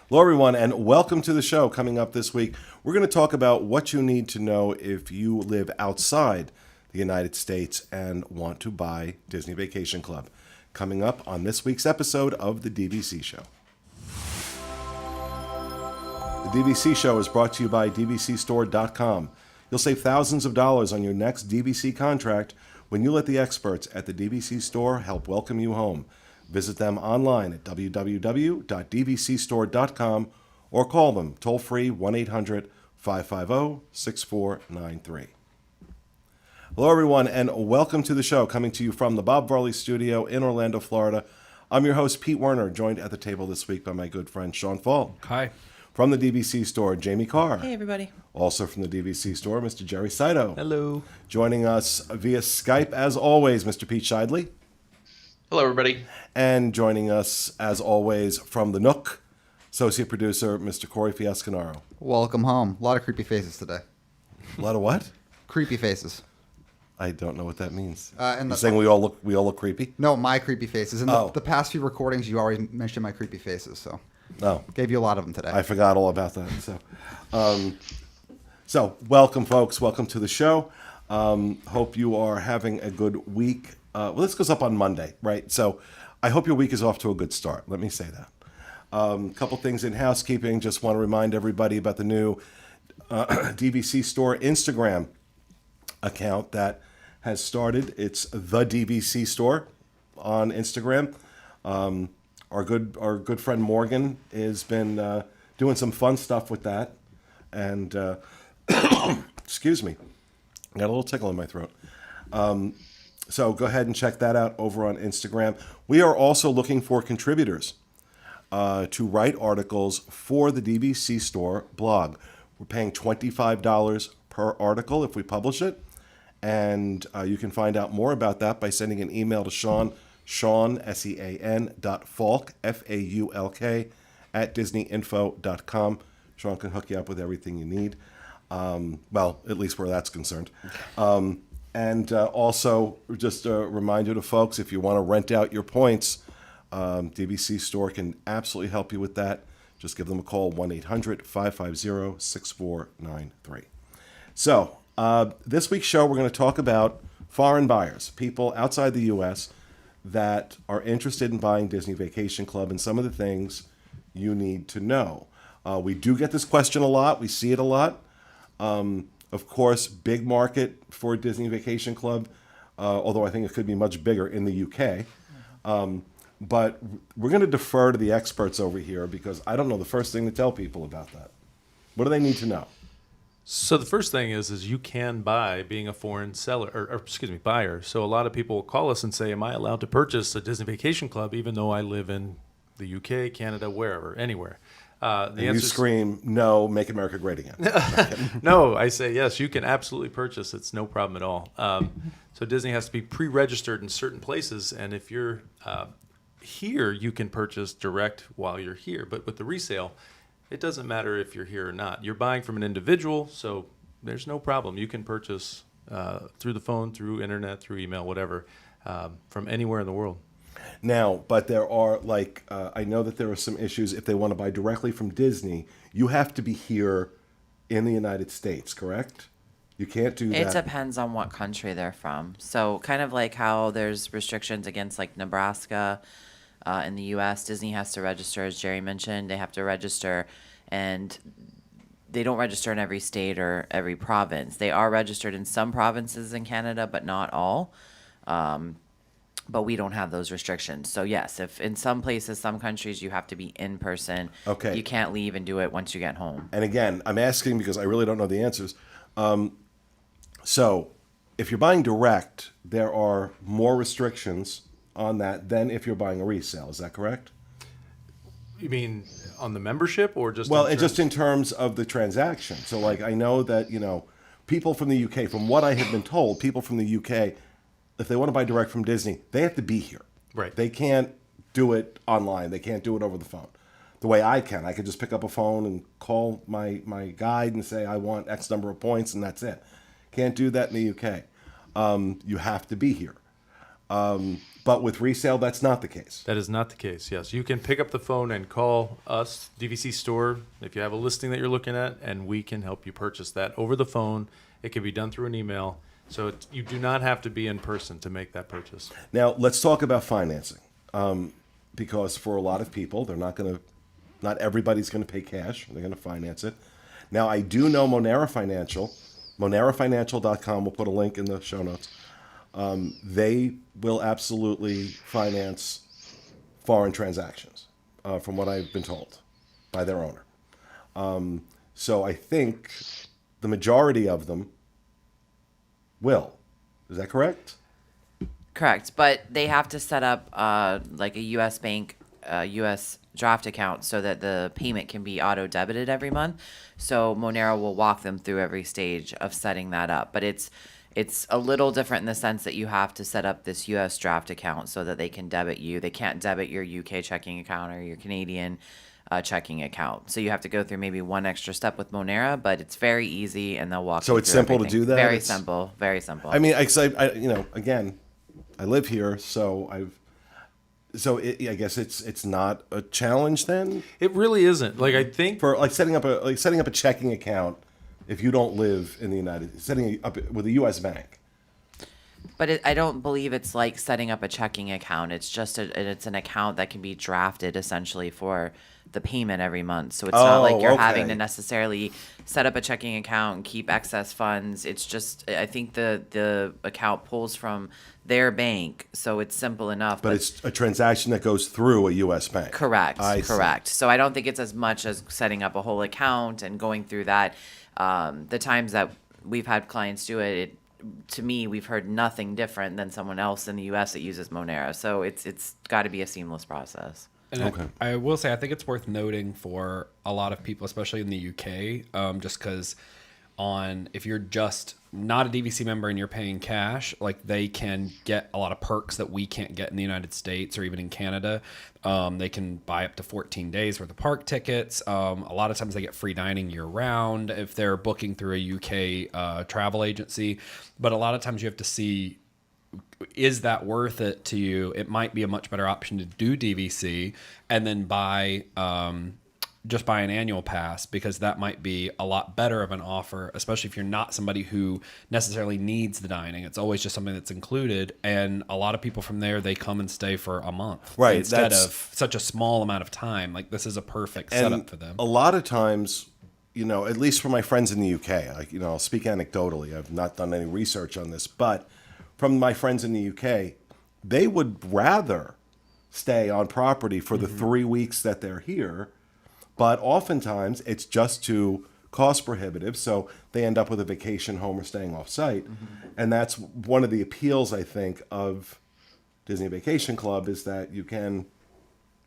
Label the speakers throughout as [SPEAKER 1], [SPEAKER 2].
[SPEAKER 1] Hello, everyone, and welcome to the show. Coming up this week, we're going to talk about what you need to know if you live outside the United States and want to buy Disney Vacation Club. Coming up on this week's episode of the DVC Show. The DVC Show is brought to you by DVCstore.com. You'll save thousands of dollars on your next DVC contract when you let the experts at the DVC Store help welcome you home. Visit them online at www.dvcstore.com or call them toll-free 1-800-550-6493. Hello, everyone, and welcome to the show, coming to you from the Bob Varley Studio in Orlando, Florida. I'm your host, Pete Werner, joined at the table this week by my good friend, Sean Falk.
[SPEAKER 2] Hi.
[SPEAKER 1] From the DVC Store, Jamie Carr.
[SPEAKER 3] Hey, everybody.
[SPEAKER 1] Also from the DVC Store, Mr. Jerry Saito.
[SPEAKER 2] Hello.
[SPEAKER 1] Joining us via Skype, as always, Mr. Pete Scheidley.
[SPEAKER 4] Hello, everybody.
[SPEAKER 1] And joining us, as always, from the Nook, associate producer, Mr. Corey Fiasconaro.
[SPEAKER 5] Welcome home. A lot of creepy faces today.
[SPEAKER 1] A lot of what?
[SPEAKER 5] Creepy faces.
[SPEAKER 1] I don't know what that means.
[SPEAKER 5] And
[SPEAKER 1] You're saying we all look creepy?
[SPEAKER 5] No, my creepy faces. In the past few recordings, you already mentioned my creepy faces, so gave you a lot of them today.
[SPEAKER 1] I forgot all about that. So welcome, folks. Welcome to the show. Hope you are having a good week. Well, this goes up on Monday, right? So I hope your week is off to a good start. Let me say that. A couple things in housekeeping. Just want to remind everybody about the new DVC Store Instagram account that has started. It's the DVC Store on Instagram. Our good friend Morgan has been doing some fun stuff with that, and excuse me, I got a little tickle in my throat. So go ahead and check that out over on Instagram. We are also looking for contributors to write articles for the DVC Store blog. We're paying $25 per article if we publish it. And you can find out more about that by sending an email to Sean, Sean.Falk, F-A-U-L-K, at DisneyInfo.com. Sean can hook you up with everything you need. Well, at least where that's concerned. And also, just a reminder to folks, if you want to rent out your points, DVC Store can absolutely help you with that. Just give them a call, 1-800-550-6493. So, this week's show, we're going to talk about foreign buyers, people outside the U.S. that are interested in buying Disney Vacation Club, and some of the things you need to know. We do get this question a lot. We see it a lot. Of course, big market for Disney Vacation Club, although I think it could be much bigger in the UK. But we're going to defer to the experts over here because I don't know the first thing to tell people about that. What do they need to know?
[SPEAKER 2] So the first thing is you can buy being a foreign seller, or buyer. So a lot of people will call us and say, am I allowed to purchase a Disney Vacation Club even though I live in the UK, Canada, wherever, anywhere? The
[SPEAKER 1] and you scream, no, make America great again.
[SPEAKER 2] No, I say yes, you can absolutely purchase. It's no problem at all. So Disney has to be pre-registered in certain places, and if you're here, you can purchase direct while you're here. But with the resale, it doesn't matter if you're here or not. You're buying from an individual, so there's no problem. You can purchase through the phone, through internet, through email, whatever, from anywhere in the world.
[SPEAKER 1] Now, but there are, I know that there are some issues. If they want to buy directly from Disney, you have to be here in the United States, correct? You can't do that.
[SPEAKER 3] It depends on what country they're from. So kind of like how there's restrictions against like Nebraska in the U.S., Disney has to register, as Jerry mentioned. They have to register, and they don't register in every state or every province. They are registered in some provinces in Canada, but not all. But we don't have those restrictions. So yes, if in some places, some countries, you have to be in person.
[SPEAKER 1] Okay.
[SPEAKER 3] You can't leave and do it once you get home.
[SPEAKER 1] And again, I'm asking because I really don't know the answers. So if you're buying direct, there are more restrictions on that than if you're buying a resale. Is that correct?
[SPEAKER 2] You mean on the membership or just?
[SPEAKER 1] Well, just in terms of the transaction. So I know that, people from the UK, from what I have been told, people from the UK, if they want to buy direct from Disney, they have to be here.
[SPEAKER 2] Right.
[SPEAKER 1] They can't do it online. They can't do it over the phone. The way I can. I could just pick up a phone and call my guide and say, I want X number of points, and that's it. Can't do that in the UK. You have to be here. But with resale, that's not the case.
[SPEAKER 2] That is not the case. Yes, you can pick up the phone and call us, DVC Store, if you have a listing that you're looking at, and we can help you purchase that over the phone. It can be done through an email, so you do not have to be in person to make that purchase.
[SPEAKER 1] Now, let's talk about financing, because for a lot of people, not everybody's going to pay cash. They're going to finance it. Now, I do know Monera Financial, monerafinancial.com. We'll put a link in the show notes. They will absolutely finance foreign transactions, from what I've been told by their owner. So I think the majority of them will. Is that correct?
[SPEAKER 3] Correct, but they have to set up like a U.S. bank, U.S. draft account so that the payment can be auto debited every month. So Monero will walk them through every stage of setting that up. But it's a little different in the sense that you have to set up this U.S. draft account so that they can debit you. They can't debit your UK checking account or your Canadian checking account. So you have to go through maybe one extra step with Monera, but it's very easy and they'll walk you
[SPEAKER 1] So
[SPEAKER 3] through
[SPEAKER 1] it's simple
[SPEAKER 3] everything.
[SPEAKER 1] to do that?
[SPEAKER 3] Very simple, very simple.
[SPEAKER 1] I mean, again, I live here, so I guess it's not a challenge then
[SPEAKER 2] It really isn't. Like, I think
[SPEAKER 1] for setting up a checking account if you don't live in the setting it up with a U.S. bank.
[SPEAKER 3] But I don't believe it's like setting up a checking account. It's just it's an account that can be drafted essentially for the payment every month. So it's not like you're having
[SPEAKER 1] okay.
[SPEAKER 3] to necessarily set up a checking account and keep excess funds. It's just I think the account pulls from their bank, so it's simple enough.
[SPEAKER 1] But it's a transaction that goes through a U.S. bank.
[SPEAKER 3] Correct.
[SPEAKER 1] I see.
[SPEAKER 3] Correct. So I don't think it's as much as setting up a whole account and going through that. The times that we've had clients do it, to me, we've heard nothing different than someone else in the U.S. that uses Monero. So it's got to be a seamless process.
[SPEAKER 6] And
[SPEAKER 1] Okay.
[SPEAKER 6] I will say, I think it's worth noting for a lot of people, especially in the UK, just because if you're just not a DVC member and you're paying cash, like they can get a lot of perks that we can't get in the United States or even in Canada. They can buy up to 14 days worth of park tickets. A lot of times they get free dining year round if they're booking through a UK travel agency. But a lot of times you have to see, is that worth it to you? It might be a much better option to do DVC and then just buy an annual pass, because that might be a lot better of an offer, especially if you're not somebody who necessarily needs the dining. It's always just something that's included. And a lot of people from there, they come and stay for a month,
[SPEAKER 1] Right,
[SPEAKER 6] instead
[SPEAKER 1] that's-
[SPEAKER 6] of such a small amount of time. Like, this is a perfect
[SPEAKER 1] And
[SPEAKER 6] setup for them.
[SPEAKER 1] a lot of times, at least for my friends in the UK, I'll speak anecdotally. I've not done any research on this, but from my friends in the UK, they would rather stay on property for the 3 weeks that they're here. But oftentimes it's just too cost prohibitive, so they end up with a vacation home or staying off site. And that's one of the appeals, I think, of Disney Vacation Club, is that you can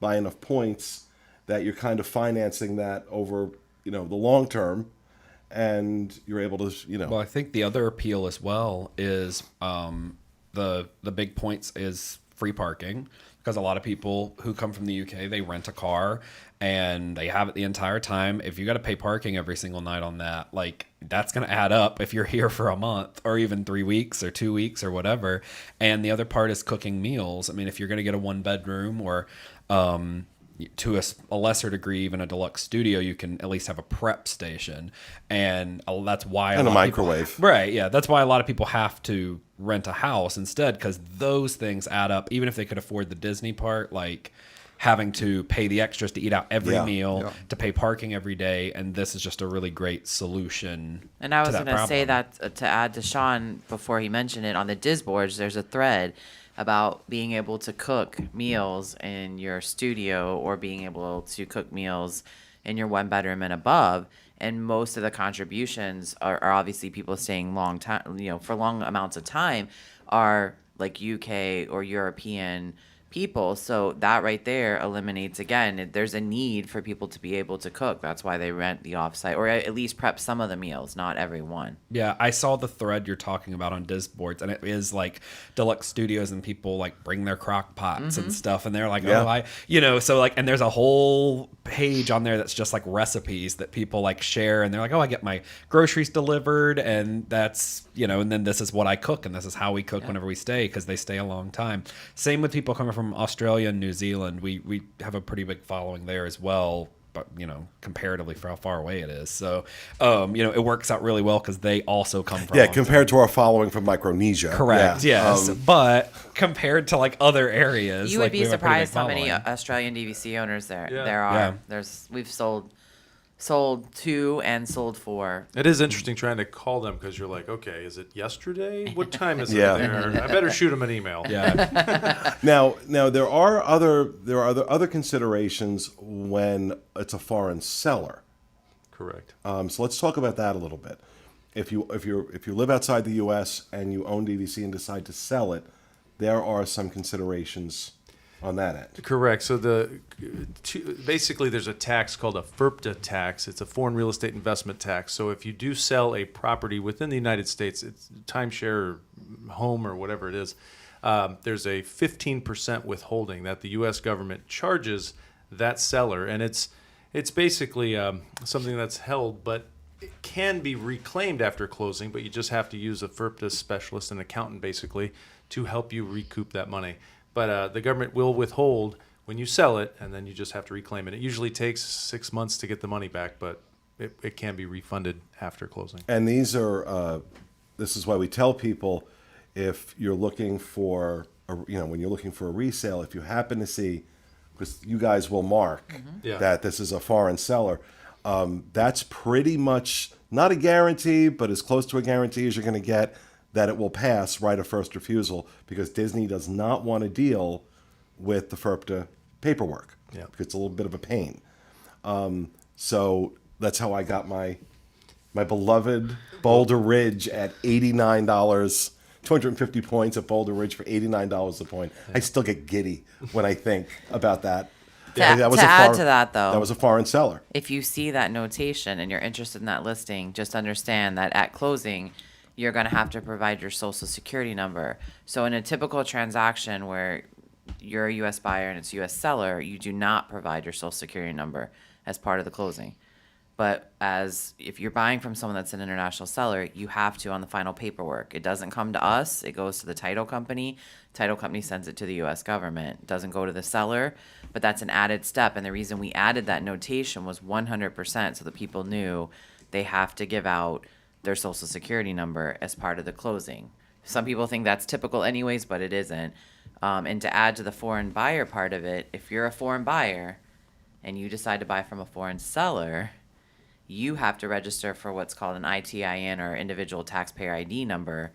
[SPEAKER 1] buy enough points that you're kind of financing that over, the long term, and you're able to,
[SPEAKER 6] Well, I think the other appeal as well is the big points is free parking, because a lot of people who come from the UK, they rent a car and they have it the entire time. If you got to pay parking every single night on that, like, that's going to add up if you're here for a month or even 3 weeks or 2 weeks or whatever. And the other part is cooking meals. I mean, if you're going to get a 1-bedroom or to a lesser degree, even a deluxe studio, you can at least have a prep station. And that's why
[SPEAKER 1] And a
[SPEAKER 6] lot of people-
[SPEAKER 1] microwave.
[SPEAKER 6] right, yeah. That's why a lot of people have to rent a house instead, because those things add up. Even if they could afford the Disney part, like having to pay the extras to eat out every
[SPEAKER 1] Yeah,
[SPEAKER 6] meal,
[SPEAKER 5] yeah.
[SPEAKER 6] to pay parking every day, and this is just a really great solution.
[SPEAKER 3] And I was
[SPEAKER 6] to
[SPEAKER 3] going to say
[SPEAKER 6] problem.
[SPEAKER 3] that to add to Sean before he mentioned it, on the Diz boards, there's a thread about being able to cook meals in your studio or being able to cook meals in your 1-bedroom and above. And most of the contributions are obviously people staying long time, for long amounts of time, are like UK or European people. So that right there eliminates, again, there's a need for people to be able to cook. That's why they rent the offsite, or at least prep some of the meals, not every one.
[SPEAKER 6] Yeah, I saw the thread you're talking about on Disboards, and it is like deluxe studios, and people like bring their crock pots and stuff, and they're like, so like, and there's a whole page on there that's just like recipes that people like share, and they're like, oh, I get my groceries delivered, and that's, and then this is what I cook, and this is how we cook whenever we stay, because they stay a long time. Same with people coming from Australia and New Zealand. We have a pretty big following there as well, but comparatively for how far away it is. So it works out really well because they also come from
[SPEAKER 1] compared to our following from Micronesia.
[SPEAKER 6] Correct.
[SPEAKER 1] Yeah.
[SPEAKER 6] Yes, but compared to like other areas,
[SPEAKER 3] You would
[SPEAKER 6] like,
[SPEAKER 3] be
[SPEAKER 6] we have a pretty big
[SPEAKER 3] surprised how many
[SPEAKER 6] following.
[SPEAKER 3] Australian DVC owners there
[SPEAKER 2] Yeah.
[SPEAKER 3] are.
[SPEAKER 6] Yeah.
[SPEAKER 3] We've sold 2 and sold 4.
[SPEAKER 2] It is interesting trying to call them because you're like, okay, is it yesterday? What time is it
[SPEAKER 1] Yeah.
[SPEAKER 2] there? I better shoot them an email.
[SPEAKER 6] Yeah.
[SPEAKER 1] Now there are other considerations when it's a foreign seller.
[SPEAKER 2] Correct.
[SPEAKER 1] So let's talk about that a little bit. If you live outside the U.S. and you own DVC and decide to sell it, there are some considerations on that end.
[SPEAKER 2] Correct. So basically there's a tax called a FIRPTA tax. It's a foreign real estate investment tax. So if you do sell a property within the United States, it's timeshare or home or whatever it is, there's a 15% withholding that the U.S. government charges that seller, and it's basically something that's held, but it can be reclaimed after closing, but you just have to use a FIRPTA specialist, an accountant basically, to help you recoup that money. But the government will withhold when you sell it, and then you just have to reclaim it. It usually takes 6 months to get the money back, but it can be refunded after closing.
[SPEAKER 1] And these are this is why we tell people, if you're looking for when you're looking for a resale, if you happen to see, because you guys will mark
[SPEAKER 2] Yeah.
[SPEAKER 1] that this is a foreign seller, that's pretty much not a guarantee, but as close to a guarantee as you're going to get that it will pass right of first refusal, because Disney does not want to deal with the FIRPTA paperwork.
[SPEAKER 2] Yeah.
[SPEAKER 1] Because it's a little bit of a pain. So that's how I got my beloved Boulder Ridge at $89, 250 points at Boulder Ridge for $89 a point. I still get giddy when I think about that.
[SPEAKER 3] To add to that, though,
[SPEAKER 1] that was a foreign seller.
[SPEAKER 3] if you see that notation and you're interested in that listing, just understand that at closing, you're going to have to provide your social security number. So in a typical transaction where you're a U.S. buyer and it's a U.S. seller, you do not provide your social security number as part of the closing. But if you're buying from someone that's an international seller, you have to on the final paperwork. It doesn't come to us. It goes to the title company. Title company sends it to the U.S. government. It doesn't go to the seller, but that's an added step. And the reason we added that notation was 100% so that people knew they have to give out their social security number as part of the closing. Some people think that's typical anyways, but it isn't. And to add to the foreign buyer part of it, if you're a foreign buyer and you decide to buy from a foreign seller, you have to register for what's called an ITIN, or individual taxpayer ID number,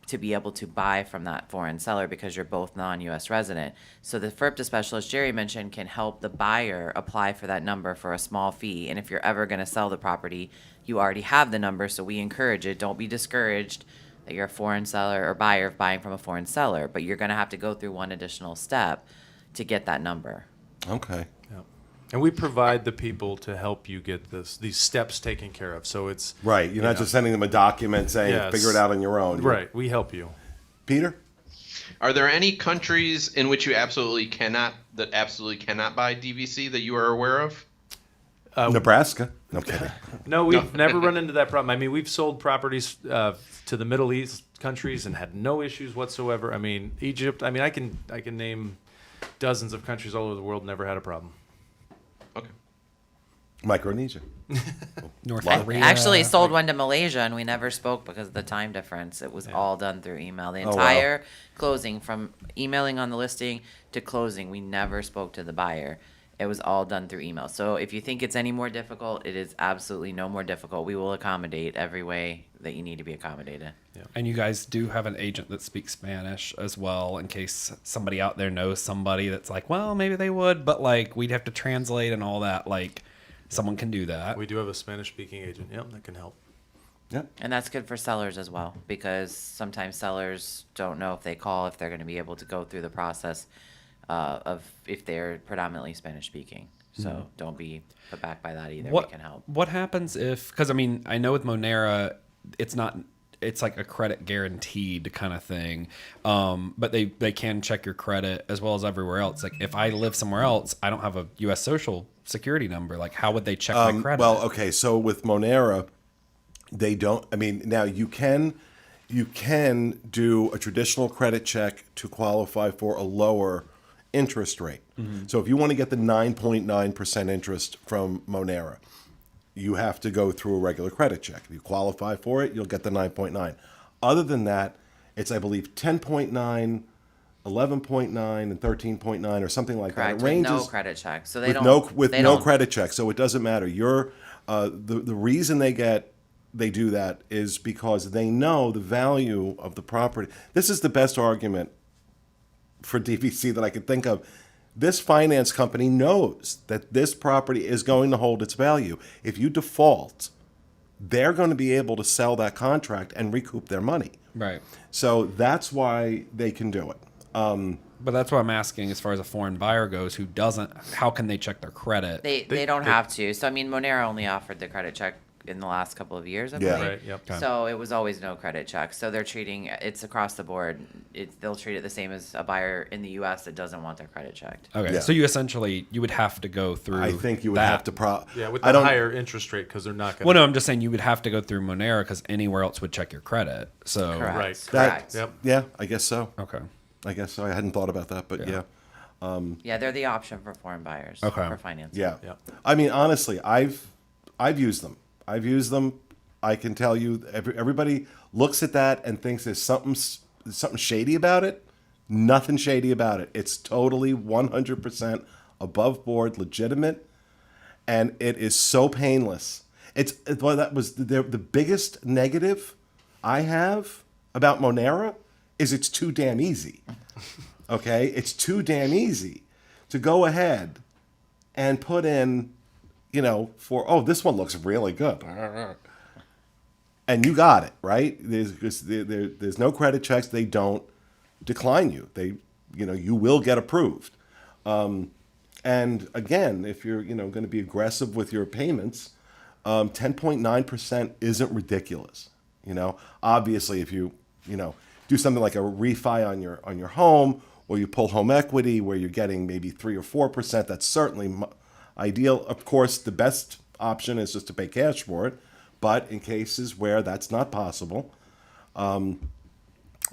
[SPEAKER 3] to be able to buy from that foreign seller, because you're both non-U.S. resident. So the FIRPTA specialist Jerry mentioned can help the buyer apply for that number for a small fee. And if you're ever going to sell the property, you already have the number, so we encourage it. Don't be discouraged that you're a foreign seller or buyer buying from a foreign seller, but you're going to have to go through one additional step to get that number.
[SPEAKER 1] Okay.
[SPEAKER 2] Yeah. And we provide the people to help you get these steps taken care of. So it's
[SPEAKER 1] Right. You're not just sending them a document saying,
[SPEAKER 2] Yes.
[SPEAKER 1] figure it out on your own.
[SPEAKER 2] right. We help you.
[SPEAKER 1] Peter?
[SPEAKER 4] Are there any countries in which you absolutely cannot buy DVC that you are aware of?
[SPEAKER 1] Nebraska? No kidding.
[SPEAKER 2] No, we've never run into that problem. I mean, we've sold properties to the Middle East countries and had no issues whatsoever. I mean, Egypt. I mean, I can name dozens of countries all over the world, never had a problem.
[SPEAKER 4] Okay.
[SPEAKER 1] Micronesia.
[SPEAKER 6] North
[SPEAKER 3] I
[SPEAKER 6] Korea.
[SPEAKER 3] actually sold one to Malaysia, and we never spoke because of the time difference. It was all done through email. The entire closing, from emailing on the listing to closing, we never spoke to the buyer. It was all done through email. So if you think it's any more difficult, it is absolutely no more difficult. We will accommodate every way that you need to be accommodated.
[SPEAKER 6] And you guys do have an agent that speaks Spanish as well, in case somebody out there knows somebody that's like, well, maybe they would, but like we'd have to translate and all that. Like, someone can do that.
[SPEAKER 2] We do have a Spanish-speaking agent. Yep, that can help.
[SPEAKER 1] Yeah.
[SPEAKER 3] And that's good for sellers as well, because sometimes sellers don't know if they call, if they're going to be able to go through the process. of if they're predominantly Spanish speaking. So don't be put back by that either.
[SPEAKER 6] What
[SPEAKER 3] We can help.
[SPEAKER 6] What happens if? Because I mean, I know with Monera, it's not. It's like a credit guaranteed kind of thing, but they can check your credit as well as everywhere else. Like if I live somewhere else, I don't have a U.S. Social Security number. Like how would they check my credit?
[SPEAKER 1] Well, okay, so with Monera, they don't. I mean, now you can do a traditional credit check to qualify for a lower interest rate. So if you want to get the 9.9% interest from Monera, you have to go through a regular credit check. If you qualify for it, you'll get the 9.9. Other than that, it's, I believe, 10.9, 11.9, and 13.9 or something like
[SPEAKER 3] Correct.
[SPEAKER 1] that. It ranges
[SPEAKER 3] with no credit check. So they
[SPEAKER 1] with
[SPEAKER 3] don't.
[SPEAKER 1] no
[SPEAKER 3] don't-
[SPEAKER 1] credit check, so it doesn't matter. The reason they do that is because they know the value of the property. This is the best argument for DVC that I could think of. This finance company knows that this property is going to hold its value. If you default, they're going to be able to sell that contract and recoup their money.
[SPEAKER 6] Right.
[SPEAKER 1] So that's why they can do it.
[SPEAKER 6] But that's what I'm asking as far as a foreign buyer goes who doesn't, how can they check their credit?
[SPEAKER 3] They don't have to. So I mean, Monera only offered the credit check in the last couple of years, I
[SPEAKER 1] Yeah.
[SPEAKER 3] believe.
[SPEAKER 2] Right, yep.
[SPEAKER 6] Okay.
[SPEAKER 3] So it was always no credit check. So they're treating it's across the board. They'll treat it the same as a buyer in the U.S. that doesn't want their credit checked.
[SPEAKER 6] Okay.
[SPEAKER 1] Yeah.
[SPEAKER 6] So you would have to go through
[SPEAKER 1] I think you would
[SPEAKER 6] that.
[SPEAKER 1] have to
[SPEAKER 2] Yeah, with
[SPEAKER 1] I
[SPEAKER 2] the
[SPEAKER 1] don't
[SPEAKER 2] higher interest rate because they're not going
[SPEAKER 6] Well, no, I'm just saying you would have to go through Monera because anywhere else would check your credit. So
[SPEAKER 3] Correct.
[SPEAKER 2] Right.
[SPEAKER 1] that,
[SPEAKER 3] Correct.
[SPEAKER 2] Yep.
[SPEAKER 1] Yeah, I guess so.
[SPEAKER 6] Okay.
[SPEAKER 1] I guess so. I hadn't thought about that, but yeah.
[SPEAKER 3] Yeah, they're the option for foreign buyers
[SPEAKER 6] Okay.
[SPEAKER 3] for financing.
[SPEAKER 1] Yeah.
[SPEAKER 2] Yeah.
[SPEAKER 1] I mean, honestly, I've used them. I've used them. I can tell you, everybody looks at that and thinks there's something shady about it. Nothing shady about it. It's totally 100% above board, legitimate, and it is so painless. Well, that was the biggest negative I have about Monera is it's too damn easy. Okay, it's too damn easy to go ahead and put in, this one looks really good. And you got it, right? There's no credit checks. They don't decline you. You will get approved. And again, if you're, going to be aggressive with your payments, 10.9% isn't ridiculous. Obviously, if you, do something like a refi on your home, or you pull home equity where you're getting maybe 3 or 4%, that's certainly ideal. Of course, the best option is just to pay cash for it. But in cases where that's not possible,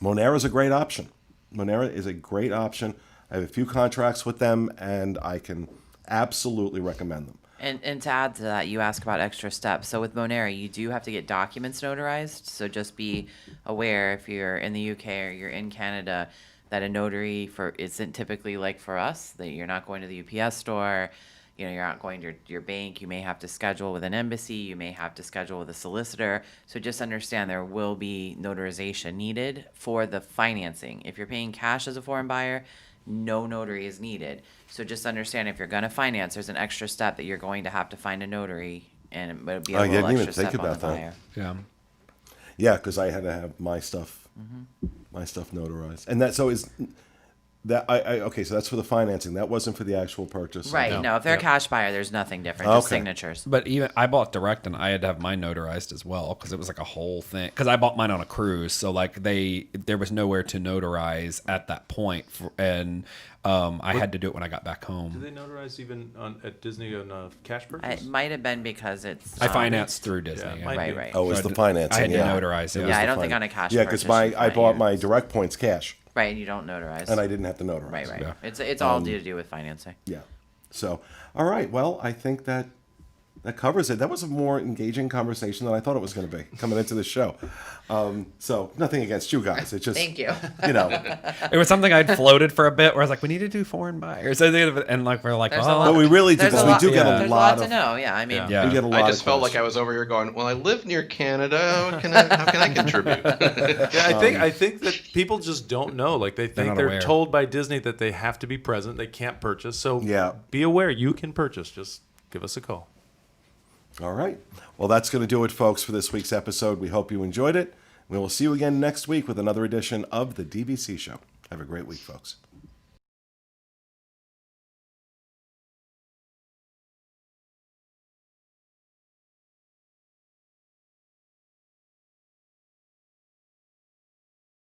[SPEAKER 1] Monera is a great option. Monera is a great option. I have a few contracts with them, and I can absolutely recommend them.
[SPEAKER 3] And to add to that, you ask about extra steps. So with Monera, you do have to get documents notarized. So just be aware if you're in the UK or you're in Canada that a notary isn't typically like for us, that you're not going to the UPS store. You're not going to your bank. You may have to schedule with an embassy. You may have to schedule with a solicitor. So just understand there will be notarization needed for the financing. If you're paying cash as a foreign buyer, no notary is needed. So just understand if you're going to finance, there's an extra step that you're going to have to find a notary, and it would be a
[SPEAKER 1] I
[SPEAKER 3] little
[SPEAKER 1] didn't even
[SPEAKER 3] extra
[SPEAKER 1] think
[SPEAKER 3] step on the
[SPEAKER 1] about that.
[SPEAKER 3] buyer.
[SPEAKER 6] Yeah.
[SPEAKER 1] Yeah, because I had to have my stuff notarized, and that so is that okay. So that's for the financing. That wasn't for the actual purchase.
[SPEAKER 3] Right. No, if they're a cash buyer, there's nothing different. Just
[SPEAKER 1] Okay.
[SPEAKER 3] signatures.
[SPEAKER 6] But even I bought direct and I had to have mine notarized as well because it was like a whole thing. Because I bought mine on a cruise, so like there was nowhere to notarize at that point, I had to do it when I got back
[SPEAKER 2] Do
[SPEAKER 6] home.
[SPEAKER 2] they notarize even at Disney on a cash purchase?
[SPEAKER 3] It might have been because it's.
[SPEAKER 6] I financed through Disney.
[SPEAKER 2] Yeah,
[SPEAKER 6] yeah.
[SPEAKER 2] might
[SPEAKER 3] Right,
[SPEAKER 2] be.
[SPEAKER 3] right.
[SPEAKER 1] Oh, it's
[SPEAKER 6] So
[SPEAKER 1] the
[SPEAKER 6] I
[SPEAKER 1] financing.
[SPEAKER 6] had to
[SPEAKER 1] yeah.
[SPEAKER 6] notarize it.
[SPEAKER 1] was
[SPEAKER 3] Yeah,
[SPEAKER 1] the
[SPEAKER 3] I don't think on a cash
[SPEAKER 1] Yeah, because
[SPEAKER 3] purchase
[SPEAKER 1] I
[SPEAKER 3] you
[SPEAKER 1] bought
[SPEAKER 3] finance.
[SPEAKER 1] my direct points cash,
[SPEAKER 3] Right, and you don't notarize.
[SPEAKER 1] and I didn't have to notarize.
[SPEAKER 3] Right, right.
[SPEAKER 6] Yeah.
[SPEAKER 3] It's all to do with financing.
[SPEAKER 1] Yeah. So, all right. Well, I think that covers it. That was a more engaging conversation than I thought it was going to be coming into the show. So nothing against you guys. It's just
[SPEAKER 3] Thank you.
[SPEAKER 6] It was something I'd floated for a bit where I was like, we need to do foreign buyers. And like, we're like,
[SPEAKER 3] There's a
[SPEAKER 6] well,
[SPEAKER 3] lot-
[SPEAKER 1] But we really do
[SPEAKER 3] There's
[SPEAKER 1] because
[SPEAKER 3] a
[SPEAKER 1] we
[SPEAKER 3] lot-
[SPEAKER 1] do get
[SPEAKER 6] yeah.
[SPEAKER 1] a
[SPEAKER 3] There's
[SPEAKER 1] lot
[SPEAKER 3] to
[SPEAKER 1] of.
[SPEAKER 3] know. Yeah, I mean,
[SPEAKER 6] Yeah.
[SPEAKER 1] We get a lot
[SPEAKER 4] I just
[SPEAKER 1] of
[SPEAKER 4] felt like
[SPEAKER 1] questions.
[SPEAKER 4] I was over here going, well, I live near Canada. How can I contribute?
[SPEAKER 2] Yeah, I think that people just don't know. Like they think
[SPEAKER 6] not
[SPEAKER 2] they're
[SPEAKER 6] aware.
[SPEAKER 2] told by Disney that they have to be present. They can't purchase. So
[SPEAKER 1] Yeah.
[SPEAKER 2] be aware you can purchase. Just give us a call.
[SPEAKER 1] All right. Well, that's going to do it, folks, for this week's episode. We hope you enjoyed it. We will see you again next week with another edition of the DVC Show. Have a great week, folks.